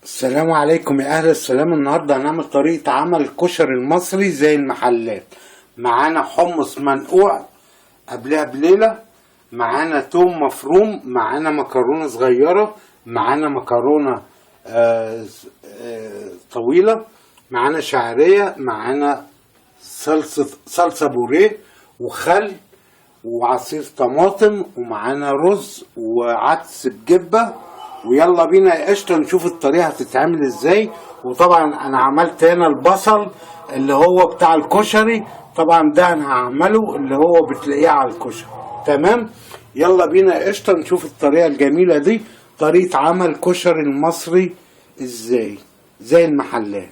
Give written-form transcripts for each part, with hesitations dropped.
السلام عليكم يا أهل السلام. النهاردة هنعمل طريقة عمل الكشري المصري زي المحلات. معانا حمص منقوع قبلها بليلة، معانا توم مفروم، معانا مكرونة صغيرة، معانا مكرونة طويلة، معانا شعرية، معانا صلصة بوريه وخل وعصير طماطم، ومعانا رز وعدس بجبة. ويلا بينا يا قشطة نشوف الطريقة هتتعمل ازاي. وطبعا انا عملت هنا البصل اللي هو بتاع الكشري، طبعا ده انا هعمله اللي هو بتلاقيه على الكشري. تمام، يلا بينا يا قشطة نشوف الطريقة الجميلة دي، طريقة عمل كشري المصري ازاي زي المحلات.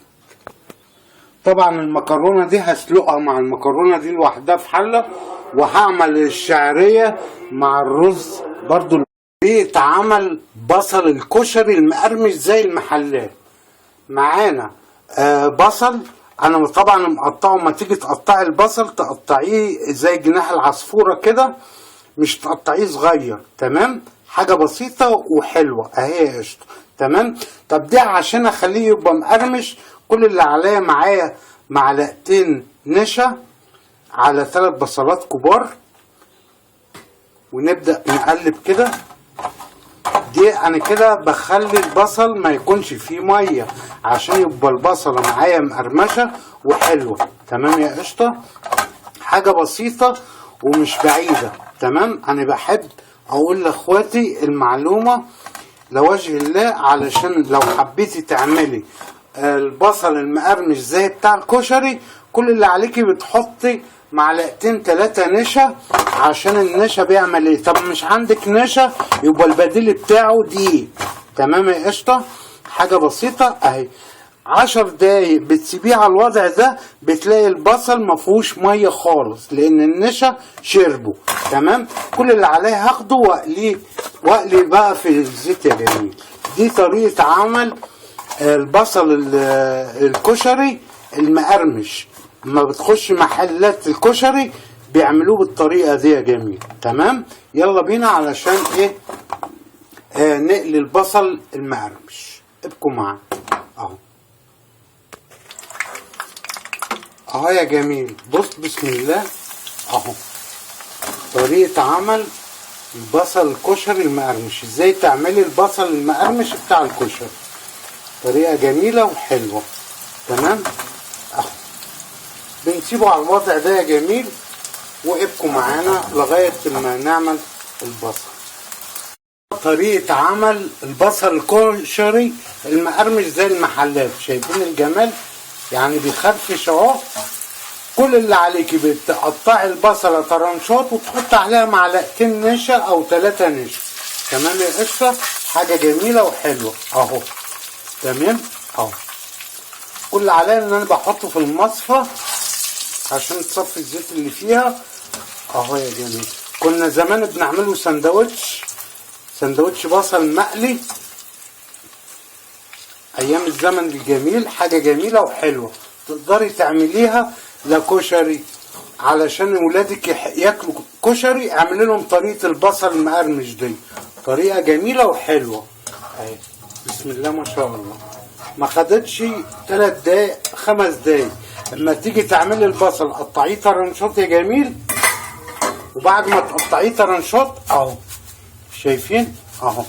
طبعا المكرونة دي هسلقها مع المكرونة دي لوحدها في حلة، وهعمل الشعرية مع الرز برضو. طريقة عمل بصل الكشري المقرمش زي المحلات. معانا بصل انا طبعا مقطعه. ما تيجي تقطعي البصل تقطعيه زي جناح العصفورة كده، مش تقطعيه صغير. تمام، حاجة بسيطة وحلوة اهي قشطة. تمام، طب دي عشان اخليه يبقى مقرمش، كل اللي عليا معايا معلقتين نشا على 3 بصلات كبار، ونبدأ نقلب كده. دي انا كده بخلي البصل ما يكونش فيه ميه عشان يبقى البصله معايا مقرمشه وحلوه. تمام يا قشطه، حاجه بسيطه ومش بعيده. تمام، انا بحب اقول لاخواتي المعلومه لوجه الله، علشان لو حبيتي تعملي البصل المقرمش زي بتاع الكشري، كل اللي عليكي بتحطي معلقتين 3 نشا، عشان النشا بيعمل ايه. طب مش عندك نشا يبقى البديل بتاعه دقيق. تمام يا قشطه، حاجه بسيطه اهي. 10 دقايق بتسيبيه على الوضع ده، بتلاقي البصل مفهوش ميه خالص لان النشا شربه. تمام، كل اللي عليه هاخده واقلي بقى في الزيت يا جميل. دي طريقه عمل البصل الكشري المقرمش. لما بتخش محلات الكشري بيعملوه بالطريقه دي يا جميل. تمام، يلا بينا علشان ايه نقلي البصل المقرمش. ابقوا معانا اهو. اهو يا جميل، بص بسم الله اهو طريقه عمل البصل الكشري المقرمش. ازاي تعملي البصل المقرمش بتاع الكشري، طريقه جميله وحلوه. تمام اهو، بنسيبه على الوضع ده يا جميل، وابقوا معانا لغايه ما نعمل البصل. طريقه عمل البصل الكشري المقرمش زي المحلات. شايفين الجمال؟ يعني بيخرفش اهو. كل اللي عليكي بتقطعي البصله طرنشات وتحط عليها معلقتين نشا او 3 نشا. تمام يا قشطه، حاجه جميله وحلوه اهو. تمام اهو، كل اللي عليا ان انا بحطه في المصفى عشان تصفي الزيت اللي فيها اهو يا جميل. كنا زمان بنعمله سندوتش بصل مقلي ايام الزمن الجميل. حاجه جميله وحلوه، تقدري تعمليها لكشري علشان ولادك ياكلوا كشري. اعملي لهم طريقه البصل المقرمش دي، طريقه جميله وحلوه اهي. بسم الله ما شاء الله، ما خدتش 3 دقايق 5 دقايق. لما تيجي تعملي البصل قطعيه طرنشات يا جميل، وبعد ما تقطعيه طرنشات اهو شايفين اهو.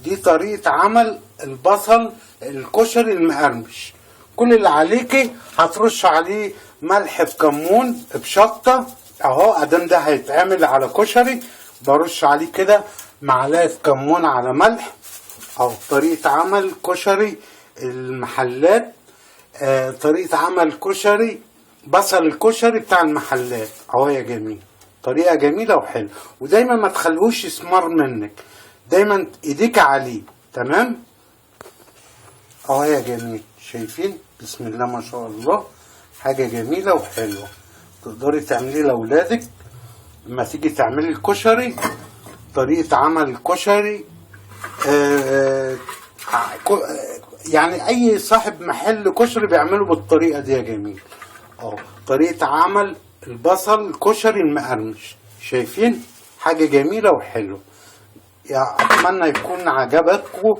دي طريقه عمل البصل الكشري المقرمش. كل اللي عليكي هترش عليه ملح بكمون بشطه اهو. ادام ده هيتعمل على كشري برش عليه كده معلقه كمون على ملح اهو. طريقه عمل كشري المحلات، طريقه عمل كشري بصل الكشري بتاع المحلات اهو يا جميل. طريقه جميله وحلوه، ودايما ما تخلوش يسمر منك، دايما ايديك عليه. تمام اهو يا جميل، شايفين؟ بسم الله ما شاء الله، حاجه جميله وحلوه. تقدري تعمليه لاولادك لما تيجي تعملي الكشري. طريقه عمل الكشري يعني اي صاحب محل كشري بيعمله بالطريقه دي يا جميل اهو. طريقه عمل البصل الكشري المقرمش، شايفين؟ حاجه جميله وحلوه. اتمنى يكون عجبكم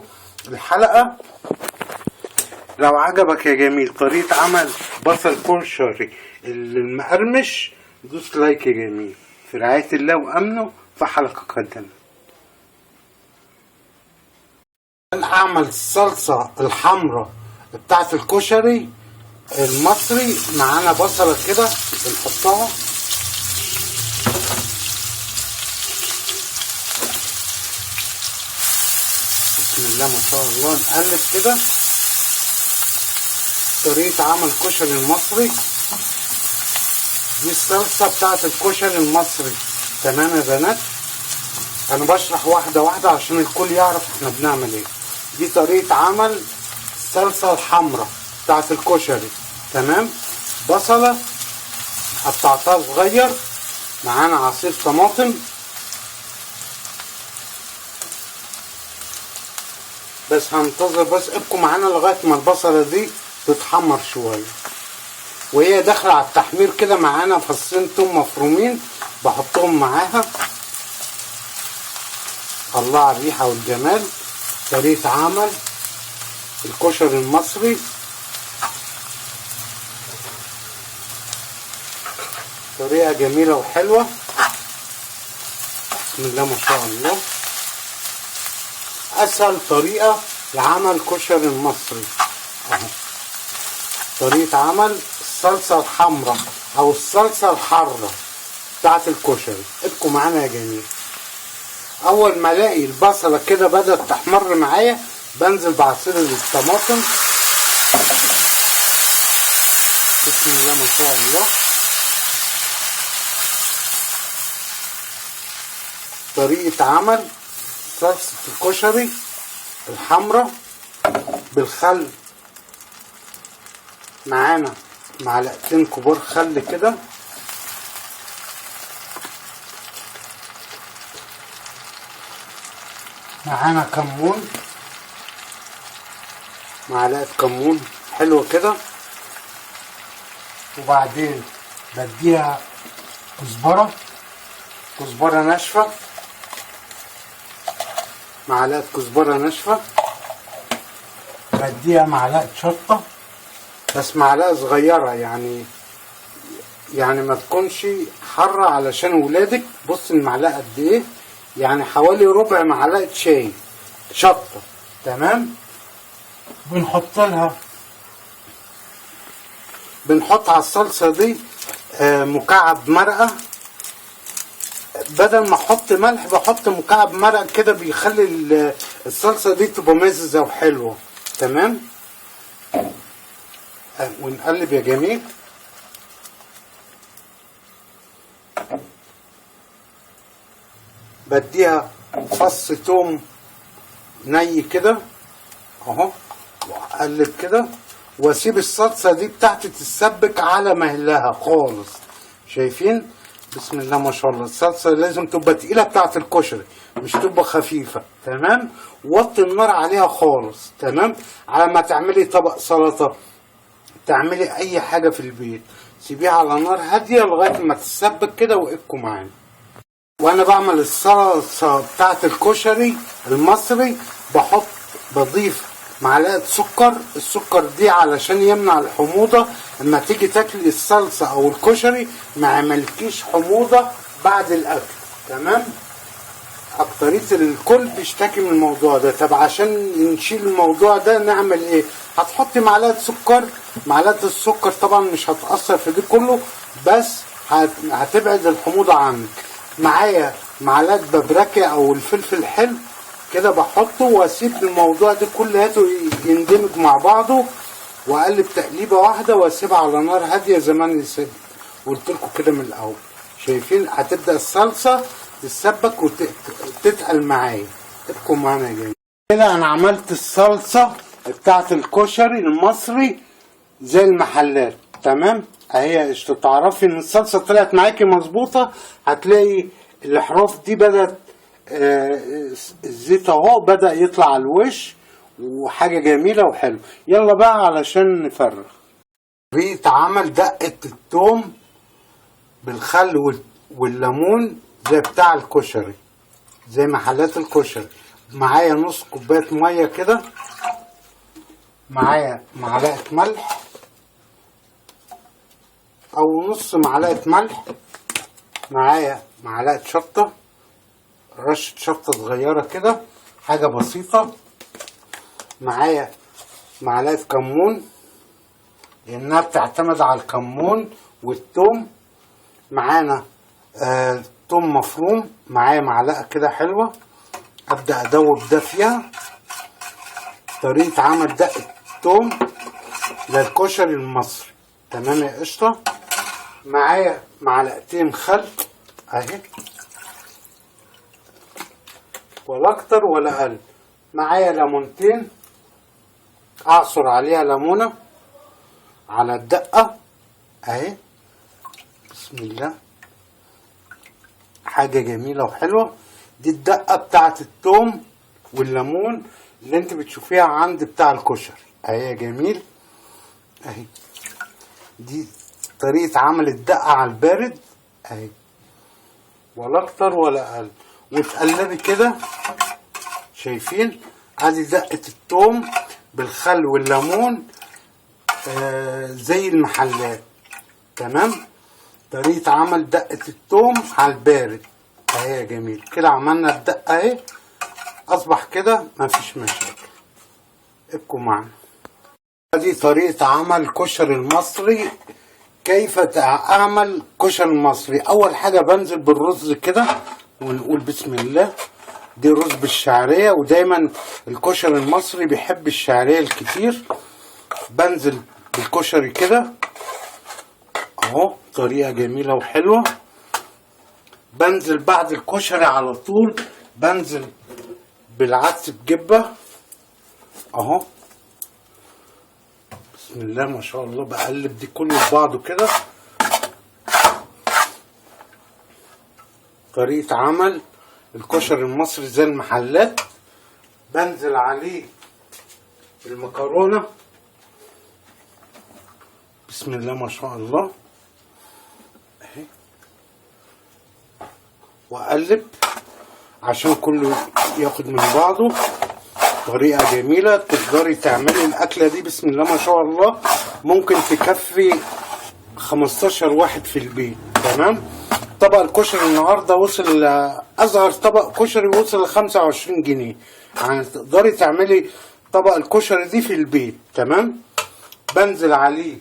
الحلقة. لو عجبك يا جميل طريقة عمل بصل كشري المقرمش دوس لايك يا جميل. في رعاية الله وأمنه في حلقة قادمة. أعمل الصلصة الحمراء بتاعت الكشري المصري. معانا بصلة كده بنحطها، بسم الله ما شاء الله. نقلب كده. طريقة عمل كشري المصري دي الصلصة بتاعت الكشري المصري. تمام يا بنات، انا بشرح واحدة واحدة عشان الكل يعرف احنا بنعمل ايه. دي طريقة عمل الصلصة الحمراء بتاعت الكشري. تمام. بصلة قطعتها صغير، معانا عصير طماطم، بس هننتظر بس ابقوا معانا لغاية ما البصلة دي تتحمر شوية. وهي داخلة على التحمير كده معانا فصين توم مفرومين بحطهم معاها. الله على الريحة والجمال. طريقة عمل الكشري المصري. طريقة جميلة وحلوة، بسم الله ما شاء الله. اسهل طريقة لعمل كشري المصري اهو. طريقة عمل الصلصة الحمراء او الصلصة الحارة بتاعت الكشري. ابقوا معانا يا جميل. اول ما الاقي البصلة كده بدأت تحمر معايا بنزل بعصير الطماطم، بسم الله ما شاء الله. طريقة عمل صلصة الكشري الحمراء بالخل. معانا معلقتين كبار خل كده، معانا كمون، معلقة كمون حلوة كده. وبعدين بديها كزبرة ناشفة، معلقة كزبرة ناشفة. بديها معلقة شطة بس معلقة صغيرة، يعني ما تكونش حارة علشان ولادك. بص المعلقة قد ايه، يعني حوالي ربع معلقة شاي شطة. تمام. بنحط على الصلصة دي مكعب مرقة. بدل ما احط ملح بحط مكعب مرقة كده، بيخلي الصلصة دي تبقى مززة وحلوة. تمام. ونقلب يا جميل. بديها فص توم ني كده اهو، واقلب كده واسيب الصلصة دي بتاعتي تتسبك على مهلها خالص. شايفين؟ بسم الله ما شاء الله. الصلصة لازم تبقى تقيلة بتاعت الكشري، مش تبقى خفيفة. تمام. وطي النار عليها خالص. تمام. على ما تعملي طبق سلطة، تعملي اي حاجة في البيت، سيبيها على نار هادية لغاية ما تتسبك كده. وابقوا معانا وانا بعمل الصلصة بتاعت الكشري المصري. بضيف معلقة سكر. السكر دي علشان يمنع الحموضة، اما تيجي تاكلي الصلصة او الكشري ما عملكيش حموضة بعد الاكل. تمام. اكترية الكل بيشتكي من الموضوع ده. طب عشان نشيل الموضوع ده نعمل ايه؟ هتحطي معلقة سكر. معلقة السكر طبعا مش هتأثر في دي كله، بس هتبعد الحموضة عنك. معايا معلقة بابريكا او الفلفل حلو كده بحطه، واسيب الموضوع ده كلياته يندمج مع بعضه، واقلب تقليبه واحده واسيبها على نار هاديه زي ما انا قلت لكم كده من الاول. شايفين؟ هتبدا الصلصه تتسبك وتتقل معايا. ابقوا معانا يا جماعه. كده انا عملت الصلصه بتاعت الكشري المصري زي المحلات. تمام. اهي تعرفي ان الصلصه طلعت معاكي مظبوطه. هتلاقي الاحراف دي بدات الزيت اهو بدأ يطلع على الوش، وحاجة جميلة وحلوة. يلا بقى علشان نفرغ. طريقة عمل دقة الثوم بالخل والليمون زي بتاع الكشري، زي محلات الكشري. معايا نص كوبايه ميه كده، معايا معلقه ملح او نص معلقه ملح، معايا معلقه شطه، رشه شطه صغيره كده، حاجه بسيطه، معايا معلقه كمون لانها بتعتمد على الكمون والثوم، معانا توم مفروم، معايا معلقه كده حلوه، ابدا ادوب ده فيها. طريقه عمل دقه توم للكشري المصري، تمام يا قشطه. معايا معلقتين خل اهي، ولا اكتر ولا اقل. معايا ليمونتين اعصر عليها ليمونه على الدقه اهي، بسم الله، حاجه جميله وحلوه. دي الدقه بتاعت التوم والليمون اللي انت بتشوفيها عند بتاع الكشري اهي يا جميل اهي. دي طريقه عمل الدقه على البارد اهي، ولا اكتر ولا اقل. وتقلبي كده، شايفين؟ ادي دقه التوم بالخل والليمون زي المحلات، تمام. طريقه عمل دقه التوم على البارد اهي يا جميل. كده عملنا الدقه اهي، اصبح كده مفيش مشاكل. ابقوا معنا. دي طريقه عمل الكشري المصري. كيف اعمل كشري المصري؟ اول حاجه بنزل بالرز كده ونقول بسم الله. دي رز بالشعريه، ودايما الكشري المصري بيحب الشعريه الكتير. بنزل بالكشري كده اهو، طريقه جميله وحلوه. بنزل بعد الكشري على طول بنزل بالعدس بجبه اهو، بسم الله ما شاء الله. بقلب دي كله في بعضه كده. طريقه عمل الكشري المصري زي المحلات. بنزل عليه المكرونه بسم الله ما شاء الله اهي، واقلب عشان كله ياخد من بعضه. طريقه جميله، تقدري تعملي الاكله دي بسم الله ما شاء الله، ممكن تكفي 15 واحد في البيت، تمام. طبق الكشري النهارده وصل، اصغر طبق كشري وصل ل 25 جنيه، يعني تقدري تعملي طبق الكشري دي في البيت، تمام. بنزل عليه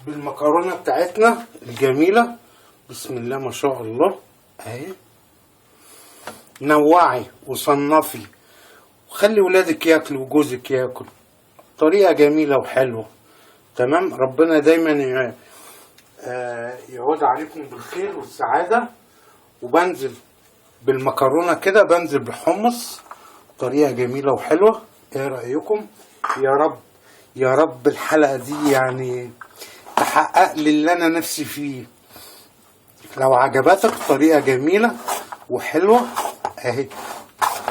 بالمكرونه بتاعتنا الجميله بسم الله ما شاء الله اهي. نوعي وصنفي وخلي ولادك ياكلوا وجوزك ياكل. طريقه جميله وحلوه، تمام. ربنا دايما يعود عليكم بالخير والسعاده. وبنزل بالمكرونه كده، بنزل بالحمص، طريقه جميله وحلوه. ايه رايكم؟ يا رب يا رب الحلقه دي يعني تحقق لي اللي انا نفسي فيه. لو عجبتك طريقه جميله وحلوه اهي،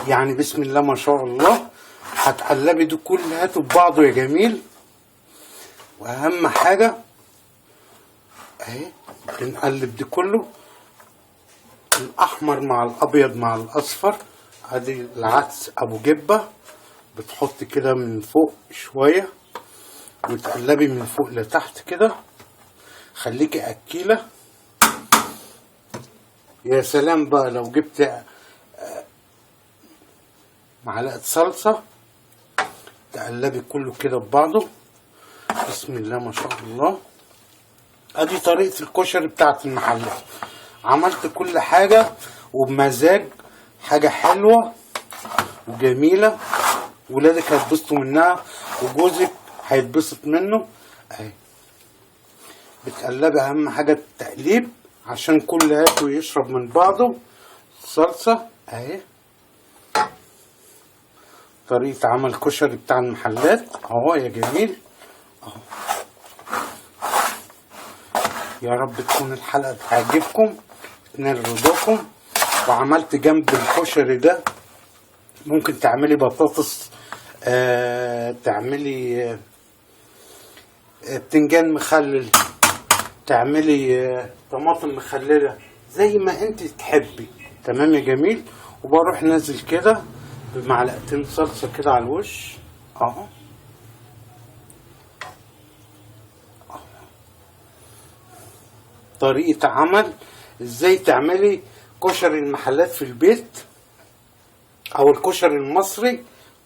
يعني بسم الله ما شاء الله. هتقلبي دي كلها ببعضه يا جميل. واهم حاجه اهي، بنقلب دي كله، الاحمر مع الابيض مع الاصفر. ادي العدس ابو جبه، بتحطي كده من فوق شويه وتقلبي من فوق لتحت كده. خليكي اكيله. يا سلام بقى لو جبت معلقه صلصه، تقلبي كله كده ببعضه بسم الله ما شاء الله. ادي طريقه الكشري بتاعت المحلات. عملت كل حاجه وبمزاج، حاجه حلوه وجميله. ولادك هيتبسطوا منها وجوزك هيتبسط منه اهي. بتقلبي، اهم حاجه التقليب عشان كل ياكل ويشرب من بعضه. الصلصه اهي، طريقه عمل كشري بتاع المحلات اهو يا جميل اهو. يا رب تكون الحلقه تعجبكم تنال رضاكم. وعملت جنب الكشري ده ممكن تعملي بطاطس، تعملي بتنجان مخلل، تعملي طماطم مخلله، زي ما انت تحبي، تمام يا جميل. وبروح نازل كده بمعلقتين صلصة كده على الوش اهو. طريقة عمل ازاي تعملي كشري المحلات في البيت او الكشري المصري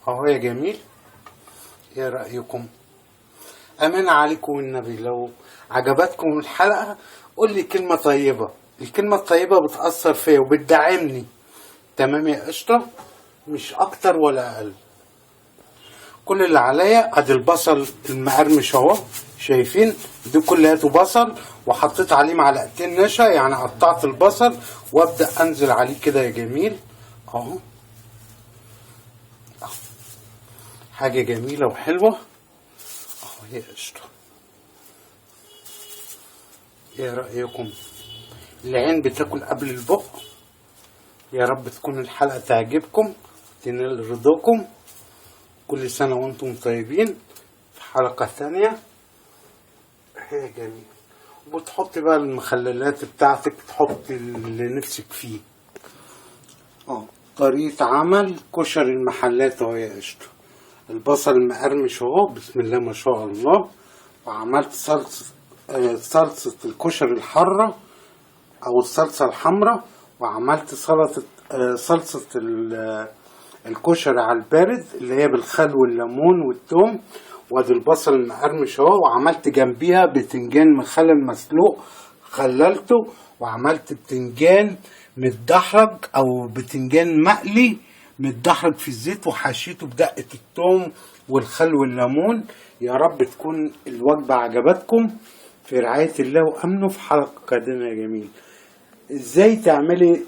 اهو يا جميل. ايه رأيكم؟ امان عليكم والنبي لو عجبتكم الحلقة قول لي كلمة طيبة، الكلمة الطيبة بتأثر فيا وبتدعمني. تمام يا قشطة، مش اكتر ولا اقل. كل اللي عليا ادي البصل المقرمش اهو، شايفين دي كلياته بصل، وحطيت عليه معلقتين نشا، يعني قطعت البصل وابدا انزل عليه كده يا جميل اهو. حاجه جميله وحلوه اهو يا قشطه. ايه رايكم؟ العين بتاكل قبل البق. يا رب تكون الحلقه تعجبكم تنال رضاكم. كل سنه وانتم طيبين. في حلقه ثانيه. هي جميل. وتحطي بقى المخللات بتاعتك، تحطي اللي نفسك فيه. طريقة عمل كشري المحلات اهو يا قشطة. البصل المقرمش اهو، بسم الله ما شاء الله. وعملت صلصة الكشري الحارة او الصلصة الحمراء، وعملت صلصة الكشري على البارد اللي هي بالخل والليمون والثوم. وادي البصل المقرمش اهو، وعملت جنبيها بتنجان مخلل مسلوق خللته، وعملت بتنجان متدحرج او بتنجان مقلي متدحرج في الزيت، وحشيته بدقة الثوم والخل والليمون. يا رب تكون الوجبة عجبتكم. في رعاية الله وأمنه. في حلقة قادمة يا جميل ازاي تعملي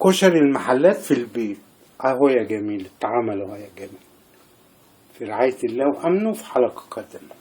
كشري المحلات في البيت اهو يا جميل. اتعمل اهو يا جميل. في رعاية الله وأمنه. في حلقة قادمة.